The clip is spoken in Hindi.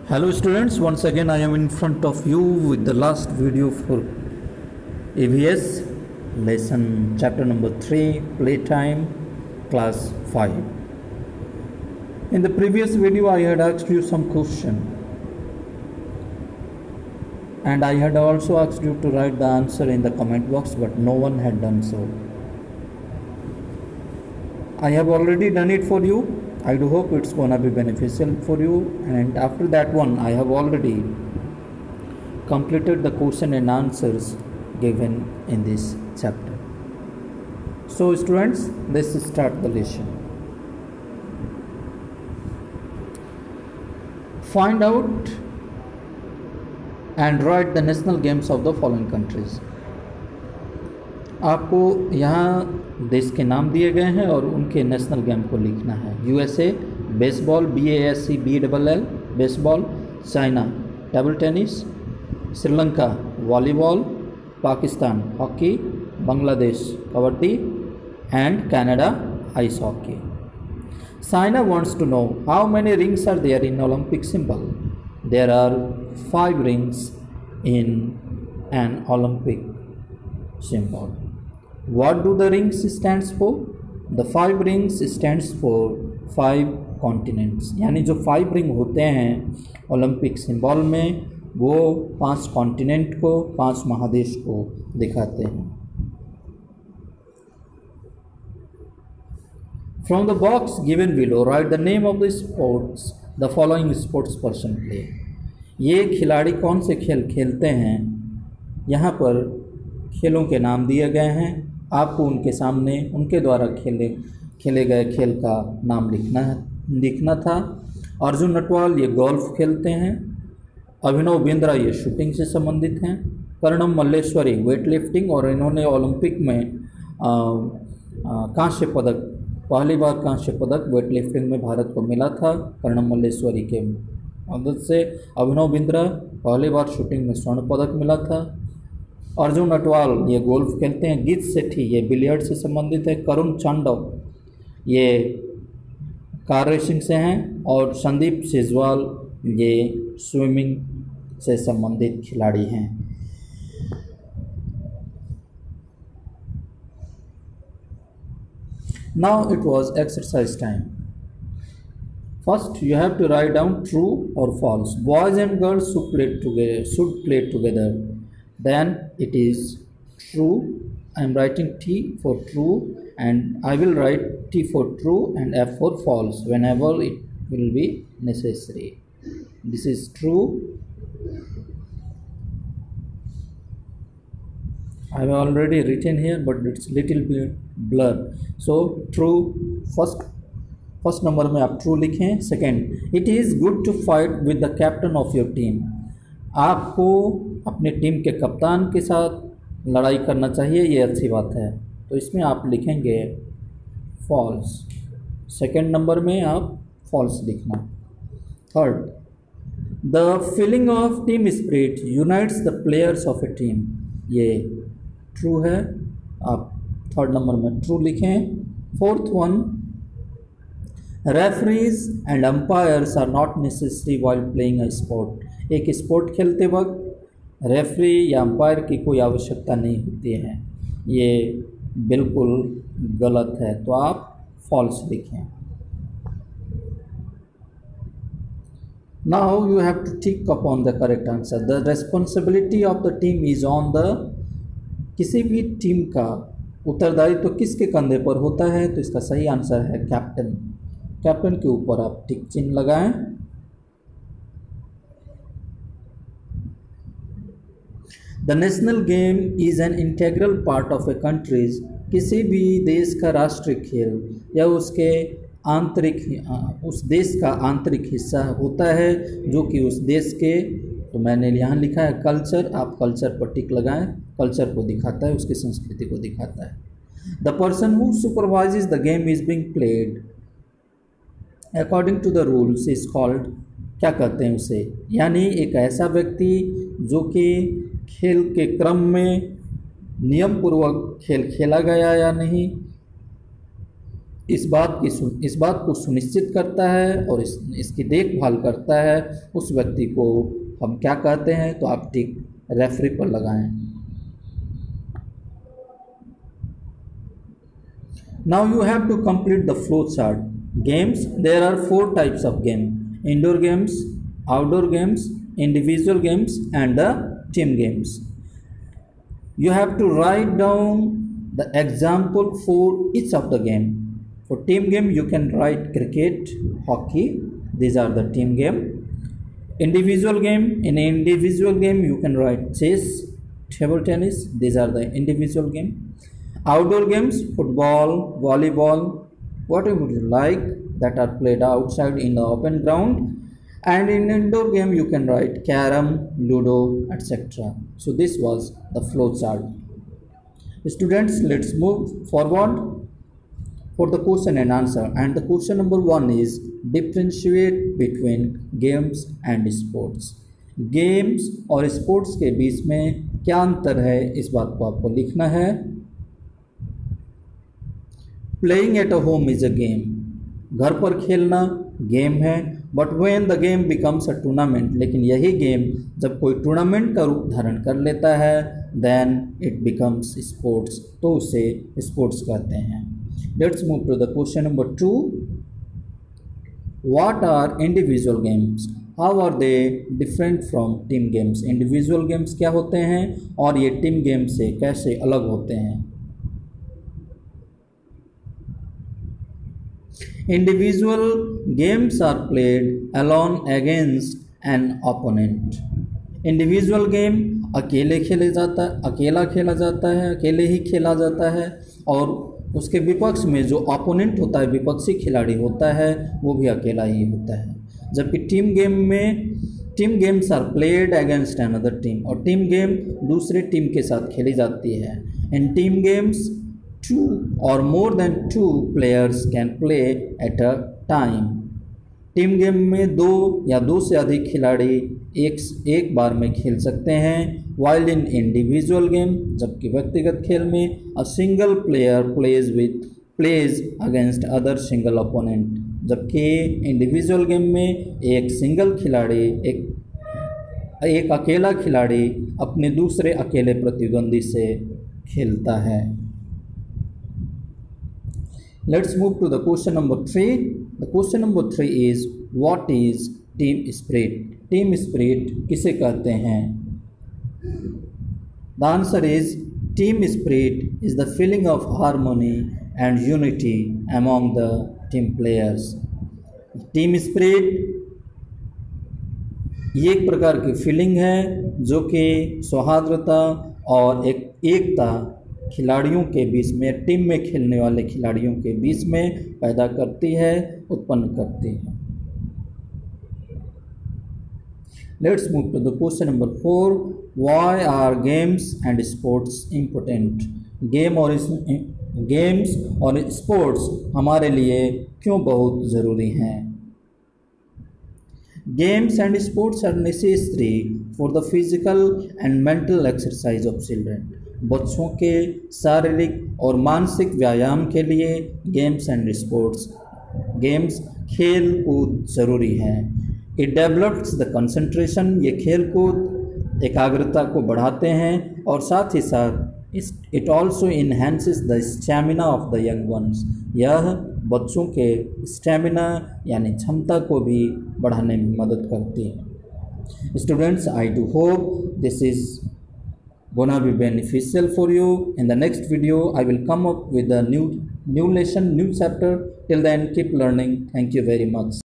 Hello students, once again I am in front of you with the last video for EVS lesson chapter number 3 playtime class 5. In the previous video I had asked you some question and I had also asked you to write the answer in the comment box, but no one had done so. I have already done it for you. I do hope it's gonna be beneficial for you, and after that one I have already completed the question and answers given in this chapter. So students, let's start the lesson. Find out and write the national games of the following countries. आपको यहाँ देश के नाम दिए गए हैं और उनके नेशनल गेम को लिखना है। USA baseball BASCBLL baseball, China table tennis, Sri Lanka volleyball, Pakistan hockey, Bangladesh kabaddi and Canada ice hockey. Saina wants to know how many rings are there in Olympic symbol. There are 5 rings in an Olympic symbol. What do the rings stands for? The 5 rings stands for 5 continents. यानी जो 5 रिंग होते हैं ओलंपिक सिंबल में वो 5 कॉन्टिनेंट को, 5 महादेश को दिखाते हैं. From the box given below, write the name of the sports the following sports person play. ये खिलाड़ी कौन से खेल खेलते हैं, यहाँ पर खेलों के नाम दिए गए हैं. आपको उनके सामने उनके द्वारा खेले गए खेल का नाम लिखना था. अर्जुन नटवाल ये गोल्फ खेलते हैं. अभिनव बिंद्रा ये शूटिंग से संबंधित हैं. कर्णम मल्लेश्वरी वेट लिफ्टिंग, और इन्होंने ओलंपिक में कांस्य पदक, पहली बार कांस्य पदक वेट लिफ्टिंग में भारत को मिला था कर्णम मल्लेश्वरी के मदद से. अभिनव बिंद्रा पहली बार शूटिंग में स्वर्ण पदक मिला था. अर्जुन नटवाल ये गोल्फ खेलते हैं. गीत सेठी ये बिलियर्ड से संबंधित है. करुण चांडव ये कार रेसिंग से हैं. और संदीप सेजवाल ये स्विमिंग से संबंधित खिलाड़ी हैं. Now it was exercise time. First you have to write down true or false. Boys and girls should play together. Then it is true. I am writing T for true, and I will write T for true and F for false whenever it will be necessary. This is true. I have already written here, but it's little bit blur. So true first number में आप true लिखें. Second, it is good to fight with the captain of your team. आपको अपने टीम के कप्तान के साथ लड़ाई करना चाहिए, ये अच्छी बात है. तो इसमें आप लिखेंगे फॉल्स. सेकेंड नंबर में आप फॉल्स लिखना. Third, the feeling of team spirit unites the players of a team. ये ट्रू है, आप थर्ड नंबर में ट्रू लिखें. Fourth one, referees and umpires are not necessary while playing a sport. एक स्पोर्ट खेलते वक्त रेफरी या अंपायर की कोई आवश्यकता नहीं होती है, ये बिल्कुल गलत है. तो आप फॉल्स लिखें. Now you have to tick upon the correct answer. The responsibility of the team is on the. किसी भी टीम का उत्तरदायित्व तो किसके कंधे पर होता है, तो इसका सही आंसर है कैप्टन. कैप्टन के ऊपर आप टिक चिन्ह लगाएं. The national game is an integral part of A countries. किसी भी देश का राष्ट्रीय खेल या उसके उस देश का आंतरिक हिस्सा होता है जो कि उस देश के, तो मैंने यहाँ लिखा है कल्चर, आप कल्चर पर टिक लगाएं. कल्चर को दिखाता है, उसकी संस्कृति को दिखाता है. The person who supervises the game is being played according to the rules is called. क्या कहते हैं उसे, यानी एक ऐसा व्यक्ति जो कि खेल के क्रम में नियम पूर्वक खेल खेला गया या नहीं, इस बात को सुनिश्चित करता है और इसकी देखभाल करता है, उस व्यक्ति को हम क्या कहते हैं? तो आप टिक रेफरी पर लगाएं। Now you have to complete the flow chart. Games, there are 4 types of game: indoor games, outdoor games, individual games and the team games. You have to write down the example for each of the game. For team game, you can write cricket, hockey. These are the team game. Individual game. In individual game, you can write chess, table tennis. These are the individual game. Outdoor games: football, volleyball, whatever you like, that are played outside in the open ground. And in indoor game you can write carom, ludo, etc. So this was the flow chart. Students, let's move forward for the question and answer. And the question number 1 is differentiate between games and sports. Games और sports के बीच में क्या अंतर है, इस बात को आपको लिखना है. Playing at a home is a game. घर पर खेलना गेम है. But when the game becomes a tournament, लेकिन यही गेम जब कोई टूर्नामेंट का रूप धारण कर लेता है, देन इट बिकम्स स्पोर्ट्स, तो उसे स्पोर्ट्स कहते हैं. Let's move to the question number 2. What are individual games? How are they different from team games? Individual games क्या होते हैं और ये टीम गेम से कैसे अलग होते हैं? Individual games are played alone against an opponent. Individual game अकेला खेला जाता है, अकेले ही खेला जाता है, और उसके विपक्ष में जो अपोनेंट होता है, विपक्षी खिलाड़ी होता है, वो भी अकेला ही होता है. जबकि टीम गेम में team games are played against another team, और टीम गेम दूसरे टीम के साथ खेली जाती है. In team games 2 or more than 2 players can play at a time. Team game में 2 या 2 से अधिक खिलाड़ी एक बार में खेल सकते हैं. while in individual game, जबकि व्यक्तिगत खेल में a single player plays against other single opponent. जबकि इंडिविजुअल गेम में एक सिंगल खिलाड़ी एक अकेला खिलाड़ी अपने दूसरे अकेले प्रतिद्वंदी से खेलता है. Let's move to the question number 3. The question number 3 is what is team spirit? Team spirit किसे कहते हैं? The answer is team spirit is the feeling of harmony and unity among the team players. Team spirit ये एक प्रकार की फीलिंग है जो कि सौहार्दता और एकता खिलाड़ियों के बीच में, टीम में खेलने वाले खिलाड़ियों के बीच में पैदा करती है, उत्पन्न करती है. Let's move to the question number 4. Why are games and sports important? Games और स्पोर्ट्स हमारे लिए क्यों बहुत ज़रूरी हैं? Games and sports are necessary for the physical and mental exercise of children. बच्चों के शारीरिक और मानसिक व्यायाम के लिए गेम्स एंड स्पोर्ट्स, गेम्स खेल कूद ज़रूरी है. इट डेवलप्स द कंसंट्रेशन, ये खेल कूद एकाग्रता को बढ़ाते हैं, और साथ ही साथ it also enhances the stamina of the young ones, यह बच्चों के स्टैमिना यानी क्षमता को भी बढ़ाने में मदद करती है. Students, I do hope this is gonna be beneficial for you. In the next video I will come up with a new lesson, new chapter. Till then, keep learning. Thank you very much.